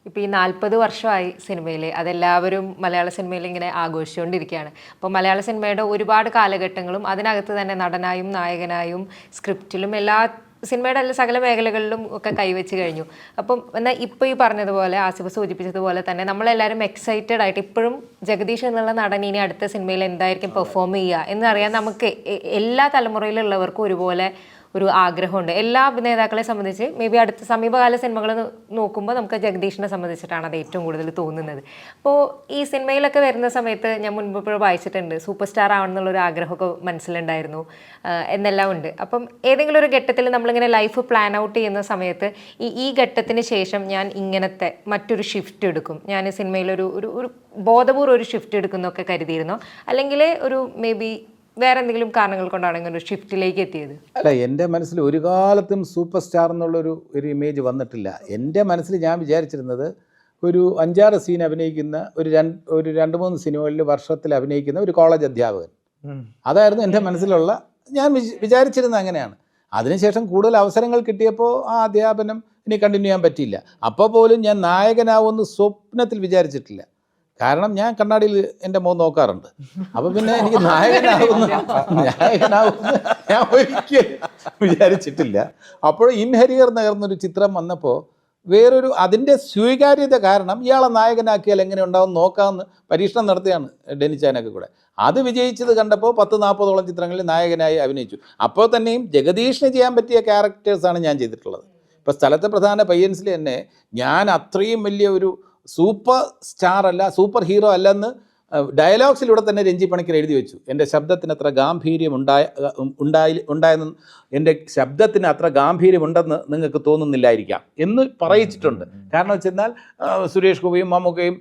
ഇപ്പോൾ ഈ 40 വർഷമായി സിനിമയിൽ, അതെല്ലാവരും മലയാള സിനിമയിൽ ഇങ്ങനെ ആഘോഷിച്ചുകൊണ്ടിരിക്കുകയാണ്. അപ്പോൾ മലയാള സിനിമയുടെ ഒരുപാട് കാലഘട്ടങ്ങളും അതിനകത്ത് തന്നെ നടനായും നായകനായും സ്ക്രിപ്റ്റിലും എല്ലാ സിനിമയുടെ എല്ലാ സകല മേഖലകളിലും ഒക്കെ കൈവച്ച് കഴിഞ്ഞു. അപ്പം എന്നാൽ ഇപ്പോൾ ഈ പറഞ്ഞതുപോലെ ആസിഫ് സൂചിപ്പിച്ചതുപോലെ തന്നെ നമ്മളെല്ലാവരും എക്സൈറ്റഡ് ആയിട്ട് ഇപ്പോഴും ജഗദീഷ് എന്നുള്ള നടൻ ഇനി അടുത്ത സിനിമയിൽ എന്തായിരിക്കും പെർഫോം ചെയ്യുക എന്നറിയാൻ നമുക്ക് എല്ലാ തലമുറയിലുള്ളവർക്കും ഒരുപോലെ ഒരു ആഗ്രഹമുണ്ട്. എല്ലാ അഭിനേതാക്കളെ സംബന്ധിച്ച് മേ ബി അടുത്ത സമീപകാല സിനിമകൾ നോക്കുമ്പോൾ നമുക്ക് ജഗദീഷിനെ സംബന്ധിച്ചിട്ടാണ് അത് ഏറ്റവും കൂടുതൽ തോന്നുന്നത്. അപ്പോൾ ഈ സിനിമയിലൊക്കെ വരുന്ന സമയത്ത് ഞാൻ മുൻപ് ഇപ്പോഴും വായിച്ചിട്ടുണ്ട്, സൂപ്പർ സ്റ്റാർ ആവണമെന്നുള്ളൊരു ആഗ്രഹമൊക്കെ മനസ്സിലുണ്ടായിരുന്നു എന്നെല്ലാം ഉണ്ട്. അപ്പം ഏതെങ്കിലും ഒരു ഘട്ടത്തിൽ നമ്മളിങ്ങനെ ലൈഫ് പ്ലാൻ ഔട്ട് ചെയ്യുന്ന സമയത്ത് ഈ ഘട്ടത്തിന് ശേഷം ഞാൻ ഇങ്ങനത്തെ മറ്റൊരു ഷിഫ്റ്റ് എടുക്കും, ഞാൻ സിനിമയിലൊരു ഒരു ബോധപൂർവ്വം ഒരു ഷിഫ്റ്റ് എടുക്കുന്നൊക്കെ കരുതിയിരുന്നോ, അല്ലെങ്കിൽ ഒരു മേ ബി വേറെ എന്തെങ്കിലും കാരണങ്ങൾ കൊണ്ടാണ് ഇങ്ങനെ ഒരു ഷിഫ്റ്റിലേക്ക് എത്തിയത്? അല്ല, എൻ്റെ മനസ്സിൽ ഒരു കാലത്തും സൂപ്പർ സ്റ്റാർ എന്നുള്ളൊരു ഇമേജ് വന്നിട്ടില്ല. എൻ്റെ മനസ്സിൽ ഞാൻ വിചാരിച്ചിരുന്നത് ഒരു 5-6 സീൻ അഭിനയിക്കുന്ന ഒരു 2-3 സിനിമകളിൽ വർഷത്തിൽ അഭിനയിക്കുന്ന ഒരു കോളേജ് അധ്യാപകൻ. അതായിരുന്നു എൻ്റെ മനസ്സിലുള്ള, ഞാൻ വിചാരിച്ചിരുന്നത് അങ്ങനെയാണ്. അതിനുശേഷം കൂടുതൽ അവസരങ്ങൾ കിട്ടിയപ്പോൾ ആ അധ്യാപനം ഇനി കണ്ടിന്യൂ ചെയ്യാൻ പറ്റിയില്ല. അപ്പോൾ പോലും ഞാൻ നായകനാവുമെന്ന് സ്വപ്നത്തിൽ വിചാരിച്ചിട്ടില്ല. കാരണം ഞാൻ കണ്ണാടിയിൽ എൻ്റെ മുഖം നോക്കാറുണ്ട്. അപ്പോൾ പിന്നെ എനിക്ക് നായകനാവുന്ന ഞാൻ ഒരിക്കലും വിചാരിച്ചിട്ടില്ല. അപ്പോൾ ഇൻഹരിയർ നഗർന്നൊരു ചിത്രം വന്നപ്പോൾ വേറൊരു അതിൻ്റെ സ്വീകാര്യത കാരണം ഇയാളെ നായകനാക്കിയാൽ എങ്ങനെ ഉണ്ടാവും നോക്കാമെന്ന് പരീക്ഷണം നടത്തിയാണ് ഡെനിച്ചാനൊക്കെ കൂടെ. അത് വിജയിച്ചത് കണ്ടപ്പോൾ 10-40ഓളം ചിത്രങ്ങളിൽ നായകനായി അഭിനയിച്ചു. അപ്പോൾ തന്നെയും ജഗദീഷിന് ചെയ്യാൻ പറ്റിയ ക്യാരക്ടേഴ്സാണ് ഞാൻ ചെയ്തിട്ടുള്ളത്. ഇപ്പോൾ സ്ഥലത്തെ പ്രധാന പയ്യൻസിൽ തന്നെ ഞാൻ അത്രയും വലിയ ഒരു സൂപ്പർ സ്റ്റാർ അല്ല, സൂപ്പർ ഹീറോ അല്ലെന്ന് ഡയലോഗ്സിലൂടെ തന്നെ രഞ്ജി പണിക്കർ എഴുതി വെച്ചു. എൻ്റെ ശബ്ദത്തിന് അത്ര ഗാംഭീര്യം ഉണ്ടായെന്ന്, എൻ്റെ ശബ്ദത്തിന് അത്ര ഗാംഭീര്യമുണ്ടെന്ന് നിങ്ങൾക്ക് തോന്നുന്നില്ലായിരിക്കാം എന്ന് പറയിച്ചിട്ടുണ്ട്. കാരണം വെച്ചെന്നാൽ സുരേഷ് ഗോപിയും മമ്മൂക്കയും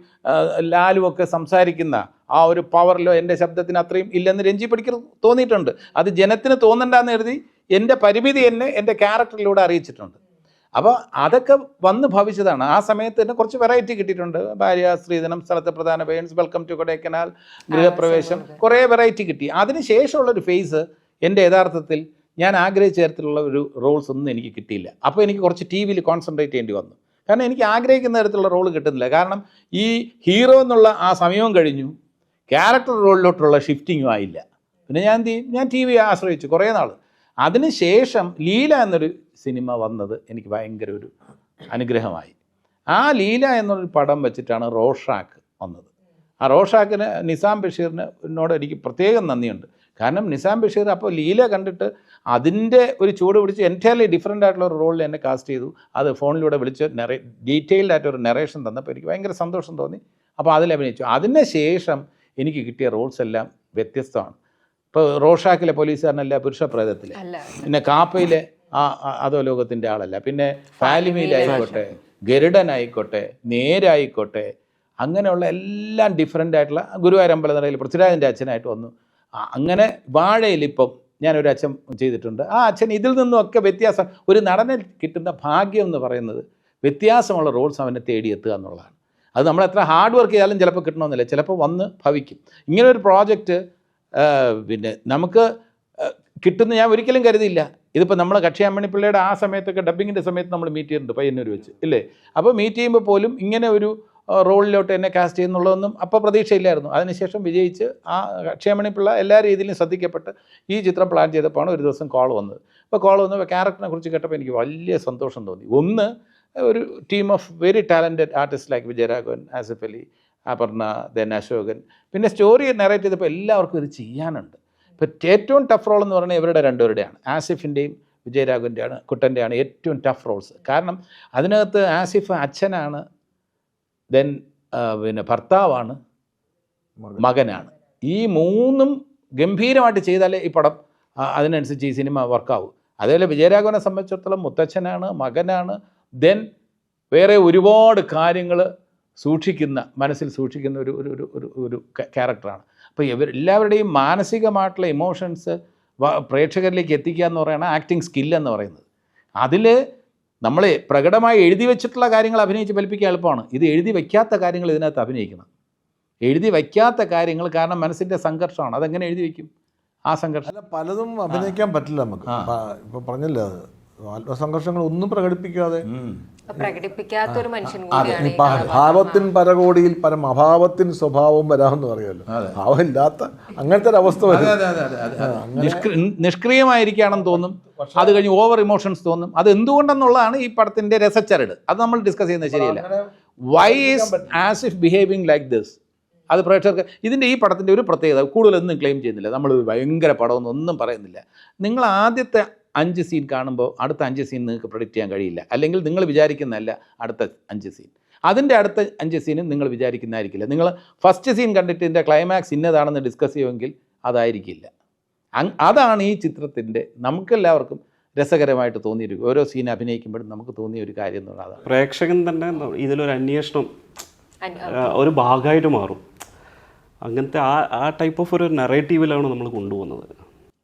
ലാലും ഒക്കെ സംസാരിക്കുന്ന ആ ഒരു പവറിലോ എൻ്റെ ശബ്ദത്തിന് അത്രയും ഇല്ലെന്ന് രഞ്ജി പണിക്കർ തോന്നിയിട്ടുണ്ട്. അത് ജനത്തിന് തോന്നണ്ടെന്ന് എഴുതി എൻ്റെ പരിമിതി എന്നെ എൻ്റെ ക്യാരക്ടറിലൂടെ അറിയിച്ചിട്ടുണ്ട്. അപ്പോൾ അതൊക്കെ വന്ന് ഭവിച്ചതാണ്. ആ സമയത്ത് തന്നെ കുറച്ച് വെറൈറ്റി കിട്ടിയിട്ടുണ്ട്. ഭാര്യ, സ്ത്രീധനം, സ്ഥലത്തെ പ്രധാന പേയൻസ്, വെൽക്കം ടു കൊടൈക്കനാൽ, ഗൃഹപ്രവേശം, കുറേ വെറൈറ്റി കിട്ടി. അതിന് ശേഷമുള്ളൊരു ഫേസ് എൻ്റെ യഥാർത്ഥത്തിൽ ഞാൻ ആഗ്രഹിച്ച തരത്തിലുള്ള ഒരു റോൾസ് ഒന്നും എനിക്ക് കിട്ടിയില്ല. അപ്പോൾ എനിക്ക് കുറച്ച് ടി വിയിൽ കോൺസെൻട്രേറ്റ് ചെയ്യേണ്ടി വന്നു. കാരണം എനിക്ക് ആഗ്രഹിക്കുന്ന തരത്തിലുള്ള റോൾ കിട്ടുന്നില്ല. കാരണം ഈ ഹീറോ എന്നുള്ള ആ സമയവും കഴിഞ്ഞു, ക്യാരക്ടർ റോളിലോട്ടുള്ള ഷിഫ്റ്റിങ്ങും ആയില്ല. പിന്നെ ഞാൻ എന്ത് ചെയ്യും, ഞാൻ ടി വി ആശ്രയിച്ചു കുറേ നാൾ. അതിന് ശേഷം ലീല എന്നൊരു സിനിമ വന്നത് എനിക്ക് ഭയങ്കര ഒരു അനുഗ്രഹമായി. ആ ലീല എന്നൊരു പടം വെച്ചിട്ടാണ് റോഷാക്ക് വന്നത്. ആ റോഷാക്കിന് നിസാം ബഷീറിനോട് എനിക്ക് പ്രത്യേകം നന്ദിയുണ്ട്. കാരണം നിസാം ബഷീർ അപ്പോൾ ലീല കണ്ടിട്ട് അതിൻ്റെ ഒരു ചൂട് പിടിച്ച് എൻറ്റയർലി ഡിഫറെൻ്റ് ആയിട്ടുള്ള ഒരു റോളിൽ എന്നെ കാസ്റ്റ് ചെയ്തു. അത് ഫോണിലൂടെ വിളിച്ച് ഡീറ്റെയിൽഡ് ആയിട്ടൊരു നറേഷൻ തന്നപ്പോൾ എനിക്ക് ഭയങ്കര സന്തോഷം തോന്നി. അപ്പോൾ അതിൽ അഭിനയിച്ചു. അതിന് ശേഷം എനിക്ക് കിട്ടിയ റോൾസ് എല്ലാം വ്യത്യസ്തമാണ്. ഇപ്പോൾ റോഷാക്കിലെ പോലീസുകാരനല്ല പുരുഷപ്രേതത്തിൽ, പിന്നെ കാപ്പയിലെ അധോലോകത്തിൻ്റെ ആളല്ല, പിന്നെ ഫാലിമയിലായിക്കോട്ടെ, ഗരുഡനായിക്കോട്ടെ, നേരായിക്കോട്ടെ, അങ്ങനെയുള്ള എല്ലാം ഡിഫറെൻ്റ് ആയിട്ടുള്ള ഗുരുവായൂരമ്പലനടയിൽ പൃഥ്വിരാജിൻ്റെ അച്ഛനായിട്ട് വന്നു. അങ്ങനെ വാഴയിൽ ഇപ്പം ഞാനൊരു അച്ഛൻ ചെയ്തിട്ടുണ്ട്. ആ അച്ഛൻ ഇതിൽ നിന്നുമൊക്കെ വ്യത്യാസം. ഒരു നടനെ കിട്ടുന്ന ഭാഗ്യം എന്ന് പറയുന്നത് വ്യത്യാസമുള്ള റോൾസ് അവനെ തേടിയെത്തുക എന്നുള്ളതാണ്. അത് നമ്മൾ എത്ര ഹാർഡ് വർക്ക് ചെയ്താലും ചിലപ്പോൾ കിട്ടണമെന്നില്ല, ചിലപ്പോൾ വന്ന് ഭവിക്കും. ഇങ്ങനൊരു പ്രോജക്റ്റ് പിന്നെ നമുക്ക് കിട്ടുന്ന ഞാൻ ഒരിക്കലും കരുതിയില്ല. ഇതിപ്പോൾ നമ്മൾ കക്ഷിയമ്മണിപ്പിള്ളയുടെ ആ സമയത്തൊക്കെ ഡബ്ബിങ്ങിൻ്റെ സമയത്ത് നമ്മൾ മീറ്റ് ചെയ്തിട്ടുണ്ട് പയ്യന്നൂർ വെച്ച്, ഇല്ലേ? അപ്പോൾ മീറ്റ് ചെയ്യുമ്പോൾ പോലും ഇങ്ങനെ ഒരു റോളിലോട്ട് എന്നെ കാസ്റ്റ് ചെയ്യുന്നുള്ളതൊന്നും അപ്പോൾ പ്രതീക്ഷയില്ലായിരുന്നു. അതിനുശേഷം വിജയിച്ച് ആ കക്ഷിയമ്മണിപ്പിള്ള എല്ലാ രീതിയിലും ശ്രദ്ധിക്കപ്പെട്ട് ഈ ചിത്രം പ്ലാൻ ചെയ്തപ്പോഴാണ് ഒരു ദിവസം കോൾ വന്നത്. അപ്പോൾ കോൾ വന്നപ്പോൾ ക്യാരക്ടറിനെ കുറിച്ച് കേട്ടപ്പോൾ എനിക്ക് വലിയ സന്തോഷം തോന്നി. ഒന്ന്, ഒരു team of very talented artist like Vijayaraghavan, Asif Ali, Aparna, then Ashokan, പിന്നെ സ്റ്റോറി നറേറ്റ് ചെയ്തപ്പോൾ എല്ലാവർക്കും ഇത് ചെയ്യാനുണ്ട്. ഇപ്പോൾ ഏറ്റവും ടഫ് റോൾ എന്ന് പറയുന്നത് ഇവരുടെ രണ്ടുപേരുടെയാണ്, ആസിഫിൻ്റെയും വിജയരാഘവൻ്റെയാണ്, കുട്ടൻ്റെയാണ് ഏറ്റവും ടഫ് റോൾസ്. കാരണം അതിനകത്ത് ആസിഫ് അച്ഛനാണ്, ദെൻ പിന്നെ ഭർത്താവാണ്, മകനാണ്. ഈ മൂന്നും ഗംഭീരമായിട്ട് ചെയ്താലേ ഈ പടം അതിനനുസരിച്ച് ഈ സിനിമ വർക്കാവും. അതേപോലെ വിജയരാഘവനെ സംബന്ധിച്ചിടത്തോളം മുത്തച്ഛനാണ്, മകനാണ്, ദെൻ വേറെ ഒരുപാട് കാര്യങ്ങൾ സൂക്ഷിക്കുന്ന, മനസ്സിൽ സൂക്ഷിക്കുന്ന ഒരു ഒരു ഒരു ഒരു ക്യാരക്ടറാണ്. അപ്പോൾ എല്ലാവരുടെയും മാനസികമായിട്ടുള്ള ഇമോഷൻസ് പ്രേക്ഷകരിലേക്ക് എത്തിക്കുക എന്ന് പറയുന്നത് ആക്ടിങ് സ്കില്ലെന്ന് പറയുന്നത്. അതിൽ നമ്മൾ പ്രകടമായി എഴുതി വെച്ചിട്ടുള്ള കാര്യങ്ങൾ അഭിനയിച്ച് ഫലിപ്പിക്കാൻ എളുപ്പമാണ്. ഇത് എഴുതി വയ്ക്കാത്ത കാര്യങ്ങൾ ഇതിനകത്ത് അഭിനയിക്കണം. എഴുതി വയ്ക്കാത്ത കാര്യങ്ങൾ, കാരണം മനസ്സിൻ്റെ സംഘർഷമാണ്. അതെങ്ങനെ എഴുതി വയ്ക്കും ആ സംഘർഷം? പലതും അഭിനയിക്കാൻ പറ്റില്ല നമുക്ക്. ഇപ്പോൾ പറഞ്ഞല്ലോ, അത് ആത്മസംഘർഷങ്ങൾ ഒന്നും പ്രകടിപ്പിക്കാതെ പ്രകടിപ്പിക്കാത്തൊരു മനുഷ്യൻ അതെ, കൂടിയാണ് ഭാവത്തിൻ പരകോടിയിൽ പരം അഭാവത്തിൻ സ്വഭാവം വരാമെന്ന് പറയുമല്ലോ. ഭാവമില്ലാത്ത അങ്ങനത്തെ ഒരു അവസ്ഥ വരും. നിഷ്ക്രിയമായിരിക്കുകയാണെന്ന് തോന്നും, അത് കഴിഞ്ഞ് ഓവർ ഇമോഷൻസ് തോന്നും. അത് എന്തുകൊണ്ടെന്നുള്ളതാണ് ഈ പടത്തിൻ്റെ രസച്ചരട്. അത് നമ്മൾ ഡിസ്കസ് ചെയ്യുന്നത് ശരിയല്ല. Why is as if behaving like this? അത് പ്രേക്ഷകർക്ക് ഇതിൻ്റെ ഈ പടത്തിൻ്റെ ഒരു പ്രത്യേകത കൂടുതലൊന്നും ക്ലെയിം ചെയ്യുന്നില്ല. നമ്മൾ ഭയങ്കര പടമൊന്നും പറയുന്നില്ല. നിങ്ങൾ ആദ്യത്തെ 5 സീൻ കാണുമ്പോൾ അടുത്ത 5 സീൻ നിങ്ങൾക്ക് പ്രൊഡിക്റ്റ് ചെയ്യാൻ കഴിയില്ല. അല്ലെങ്കിൽ നിങ്ങൾ വിചാരിക്കുന്നതല്ല അടുത്ത 5 സീൻ. അതിൻ്റെ അടുത്ത 5 സീനും നിങ്ങൾ വിചാരിക്കുന്നതായിരിക്കില്ല. നിങ്ങൾ ഫസ്റ്റ് സീൻ കണ്ടിട്ട് ഇതിൻ്റെ ക്ലൈമാക്സ് ഇന്നതാണെന്ന് ഡിസ്കസ് ചെയ്യുമെങ്കിൽ അതായിരിക്കില്ല. അതാണ് ഈ ചിത്രത്തിൻ്റെ നമുക്കെല്ലാവർക്കും രസകരമായിട്ട് തോന്നിയിരിക്കും. ഓരോ സീൻ അഭിനയിക്കുമ്പോഴും നമുക്ക് തോന്നിയ ഒരു കാര്യം എന്ന് പറഞ്ഞാൽ പ്രേക്ഷകൻ തന്നെ ഇതിലൊരു അന്വേഷണം ഒരു ഭാഗമായിട്ട് മാറും. അങ്ങനത്തെ ആ ടൈപ്പ് ഓഫ് ഒരു നറേറ്റീവിലാണ് നമ്മൾ കൊണ്ടുപോകുന്നത്.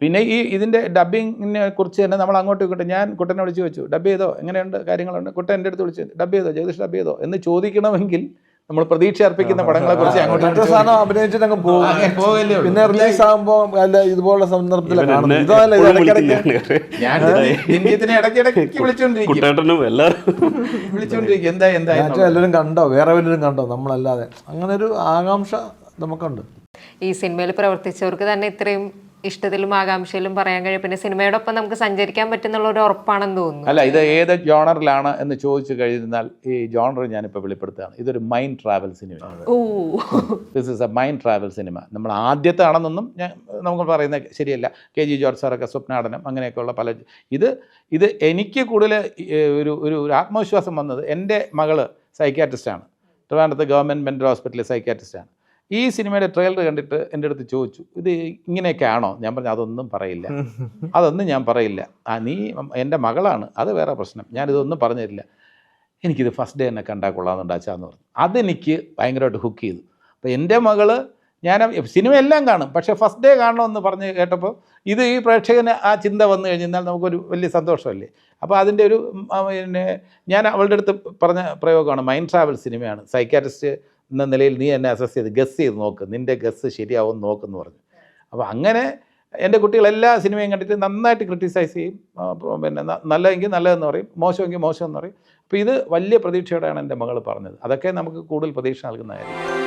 പിന്നെ ഈ ഇതിൻ്റെ ഡബ്ബിങ്ങിനെ കുറിച്ച് തന്നെ നമ്മൾ അങ്ങോട്ടും ഇങ്ങോട്ടും ഞാൻ കുട്ടനെ വിളിച്ച് ചോദിച്ചു, ഡബ് ചെയ്തോ, എങ്ങനെയുണ്ട് കാര്യങ്ങളുണ്ട്? കുട്ടൻ എൻ്റെ അടുത്ത് വിളിച്ചു, ഡബ് ചെയ്തോ ജഗദീഷ്, ഡബ് ചെയ്തോ എന്ന് ചോദിക്കണമെങ്കിൽ നമ്മൾ പ്രതീക്ഷ അർപ്പിക്കുന്ന പടങ്ങളെ കുറിച്ച് അങ്ങോട്ട് സാധനം അഭിനയിച്ചിട്ട് അങ്ങ് പോകില്ലേ. പിന്നെ റിലീസ് ആകുമ്പോൾ അല്ല ഇതുപോലുള്ള സന്ദർഭത്തിലാണ് കാണുന്നത്. ഇതല്ല വിളിച്ചോണ്ടിരിക്കും എന്താ എല്ലാവരും കണ്ടോ, വേറെ വല്ലവരും കണ്ടോ നമ്മളല്ലാതെ. അങ്ങനെ ഒരു ആകാംക്ഷ നമുക്കുണ്ട്. ഈ സിനിമയിൽ പ്രവർത്തിച്ചവർക്ക് തന്നെ ഇത്രയും ഇഷ്ടത്തിലും ആകാംക്ഷയിലും പറയാൻ കഴിയും. പിന്നെ സിനിമയോടൊപ്പം നമുക്ക് സഞ്ചരിക്കാൻ പറ്റുന്നുള്ള ഒരു ഉറപ്പാണെന്ന് തോന്നുന്നു. അല്ല, ഇത് ഏത് ജോണറിലാണ് എന്ന് ചോദിച്ചു കഴിഞ്ഞാൽ ഈ ജോണർ ഞാനിപ്പോൾ വെളിപ്പെടുത്തുകയാണ്. ഇതൊരു മൈൻഡ് ട്രാവൽ സിനിമയാണ്. This is A mind travel cinema. നമ്മൾ ആദ്യത്തെ ആണെന്നൊന്നും നമുക്ക് പറയുന്നത് ശരിയല്ല. KG ജോർജ് സാറൊക്കെ സ്വപ്നാടനം അങ്ങനെയൊക്കെയുള്ള പല ഇത് എനിക്ക് കൂടുതൽ ഒരു ആത്മവിശ്വാസം വന്നത്, എൻ്റെ മകള് സൈക്യാട്രിസ്റ്റാണ്, ട്രിവാൻഡ്രത്ത് ഗവൺമെൻറ് മെൻ്റൽ ഹോസ്പിറ്റലിൽ സൈക്യാട്രിസ്റ്റാണ്. ഈ സിനിമയുടെ ട്രെയിലർ കണ്ടിട്ട് എൻ്റെ അടുത്ത് ചോദിച്ചു, ഇത് ഇങ്ങനെയൊക്കെയാണോ? ഞാൻ പറഞ്ഞു അതൊന്നും പറയില്ല, അതൊന്നും ഞാൻ പറയില്ല. നീ എൻ്റെ മകളാണ്, അത് വേറെ പ്രശ്നം, ഞാനിതൊന്നും പറഞ്ഞു തരില്ല. എനിക്കിത് ഫസ്റ്റ് ഡേ എന്നെ കണ്ടാൽ കൊള്ളാമെന്നുണ്ട് അച്ഛാന്ന് പറഞ്ഞു. അതെനിക്ക് ഭയങ്കരമായിട്ട് ഹുക്ക് ചെയ്തു. അപ്പോൾ എൻ്റെ മകള്, ഞാൻ സിനിമ എല്ലാം കാണും, പക്ഷേ ഫസ്റ്റ് ഡേ കാണണമെന്ന് പറഞ്ഞ് കേട്ടപ്പോൾ ഇത് ഈ പ്രേക്ഷകന് ആ ചിന്ത വന്നു കഴിഞ്ഞാൽ നമുക്കൊരു വലിയ സന്തോഷമല്ലേ. അപ്പോൾ അതിൻ്റെ ഒരു പിന്നെ ഞാൻ അവളുടെ അടുത്ത് പറഞ്ഞ പ്രയോഗമാണ്, മൈൻഡ് ട്രാവൽ സിനിമയാണ്. സൈക്യാട്രിസ്റ്റ് എന്ന നിലയിൽ നീ എന്നെ അസസ് ചെയ്ത് ഗസ് ചെയ്ത് നോക്ക്, നിൻ്റെ ഗസ് ശരിയാവും നോക്കെന്ന് പറഞ്ഞു. അപ്പോൾ അങ്ങനെ എൻ്റെ കുട്ടികളെല്ലാ സിനിമയും കണ്ടിട്ട് നന്നായിട്ട് ക്രിട്ടിസൈസ് ചെയ്യും. പിന്നെ നല്ലതെങ്കിൽ നല്ലതെന്ന് പറയും, മോശമെങ്കിൽ മോശമെന്ന് പറയും. അപ്പോൾ ഇത് വലിയ പ്രതീക്ഷയോടെയാണ് എൻ്റെ മകൾ പറഞ്ഞത്. അതൊക്കെ നമുക്ക് കൂടുതൽ പ്രതീക്ഷ നൽകുന്ന കാര്യം.